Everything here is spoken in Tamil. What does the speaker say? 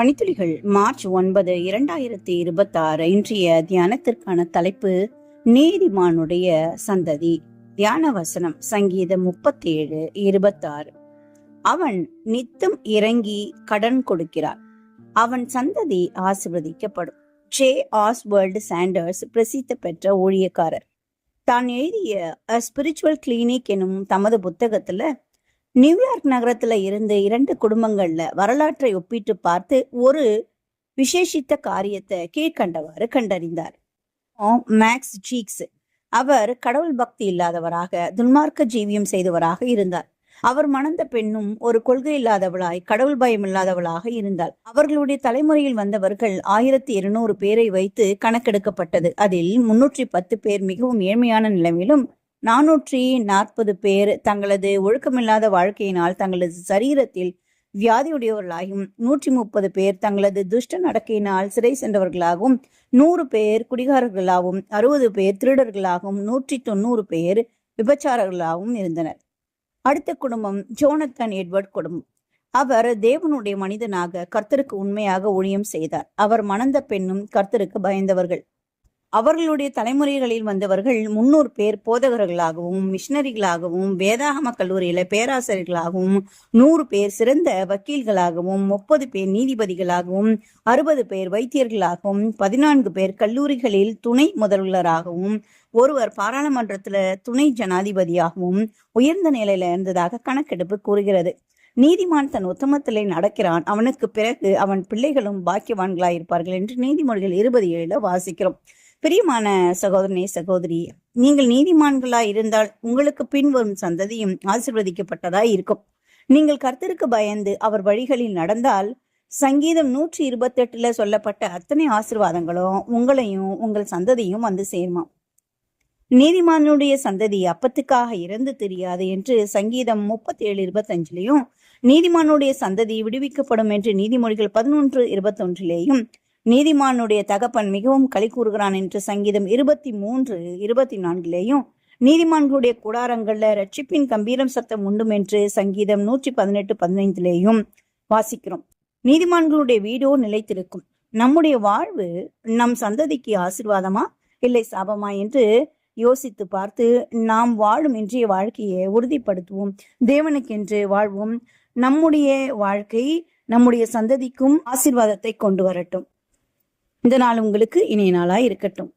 பனித்துளிகள் மார்ச் 9, 2026. இன்றைய தியானத்திற்கான தலைப்பு நீதிமானுடைய சந்ததி. தியான வசனம் சங்கீதம் 37, 26. அவன் நித்தம் இறங்கி கடன் கொடுக்கிறார், அவன் சந்ததி ஆசீர்வதிக்கப்படும். ஜே ஆஸ்வல்ட் சாண்டர்ஸ் பிரசித்தி பெற்ற ஊழியக்காரர் தான் எழுதிய A Spiritual Clinic எனும் தமது புத்தகத்துல நியூயார்க் நகரத்துல இருந்து 2 குடும்பங்கள்ல வரலாற்றை ஒப்பிட்டு பார்த்து ஒரு விசேஷித்த காரியத்தை கீழ்கண்டவாறு கண்டறிந்தார். மேக்ஸ் ஜீக்ஸ் அவர் கடவுள் பக்தி இல்லாதவராக துன்மார்க்க ஜீவியம் செய்தவராக இருந்தார். அவர் மணந்த பெண்ணும் ஒரு கொள்கை இல்லாதவளாய் கடவுள் பயம் இல்லாதவளாக இருந்தாள். அவர்களுடைய தலைமுறையில் வந்தவர்கள் 1200 பேரை வைத்து கணக்கெடுக்கப்பட்டது. அதில் 310 பேர் மிகவும் ஏழ்மையான நிலைமையிலும் 440 பேர் தங்களது ஒழுக்கமில்லாத வாழ்க்கையினால் தங்களது சரீரத்தில் வியாதியுடையவர்களாகவும் 130 பேர் தங்களது துஷ்ட நடக்கையினால் சிறை சென்றவர்களாகவும் 100 பேர் குடிகாரர்களாகவும் 60 பேர் திருடர்களாகவும் 190 பேர் விபச்சாரர்களாகவும் இருந்தனர். அடுத்த குடும்பம் ஜோனத்தன் எட்வர்ட் குடும்பம். அவர் தேவனுடைய மனிதனாக கர்த்தருக்கு உண்மையாக ஊழியம் செய்தார். அவர் மணந்த பெண்ணும் கர்த்தருக்கு பயந்தவர்கள். அவர்களுடைய தலைமுறைகளில் வந்தவர்கள் 300 பேர் போதகர்களாகவும் மிஷனரிகளாகவும் வேதாகம கல்லூரியில பேராசிரியர்களாகவும் 100 பேர் சிறந்த வக்கீல்களாகவும் 30 பேர் நீதிபதிகளாகவும் 60 பேர் வைத்தியர்களாகவும் 14 பேர் கல்லூரிகளில் துணை முதல்வராகவும் ஒருவர் பாராளுமன்றத்துல துணை ஜனாதிபதியாகவும் உயர்ந்த நிலையில இருந்ததாக கணக்கெடுப்பு கூறுகிறது. நீதிமான் தன் உத்தமத்திலே நடக்கிறான், அவனுக்கு பிறகு அவன் பிள்ளைகளும் பாக்கியவான்களாயிருப்பார்கள் என்று நீதிமொழிகள் 27 வாசிக்கிறோம். பிரியமான சகோதரனே சகோதரி, நீங்கள் நீதிமான்களாய் இருந்தால் உங்களுக்கு பின்வரும் சந்ததியும் ஆசீர்வதிக்கப்பட்டதாய் இருக்கும். நீங்கள் கர்த்தருக்கு பயந்து அவர் வழிகளில் நடந்தால் சங்கீதம் 128 சொல்லப்பட்ட அத்தனை ஆசீர்வாதங்களும் உங்களையும் உங்கள் சந்ததியும் வந்து சேருமா. நீதிமானுடைய சந்ததி அப்பத்துக்காக இறந்து தெரியாது என்று சங்கீதம் 37:25 நீதிமானுடைய சந்ததி விடுவிக்கப்படும் என்று நீதிமொழிகள் 11:21 நீதிமானுடைய தகப்பன் மிகவும் களி கூறுகிறான் என்று சங்கீதம் 23:24 நீதிமான்களுடைய கூடாரங்கள்ல ரட்சிப்பின் கம்பீரம் சத்தம் உண்டும் என்று சங்கீதம் 118:15 வாசிக்கிறோம். நீதிமான்களுடைய வீடோ நிலைத்திருக்கும். நம்முடைய வாழ்வு நம் சந்ததிக்கு ஆசீர்வாதமா இல்லை சாபமா என்று யோசித்து பார்த்து நாம் வாழும் இன்றைய வாழ்க்கையை உறுதிப்படுத்துவோம். தேவனுக்கென்று வாழ்வோம். நம்முடைய வாழ்க்கை நம்முடைய சந்ததிக்கும் ஆசீர்வாதத்தை கொண்டு வரட்டும். இந்த நாள் உங்களுக்கு இனிய நாளாய் இருக்கட்டும்.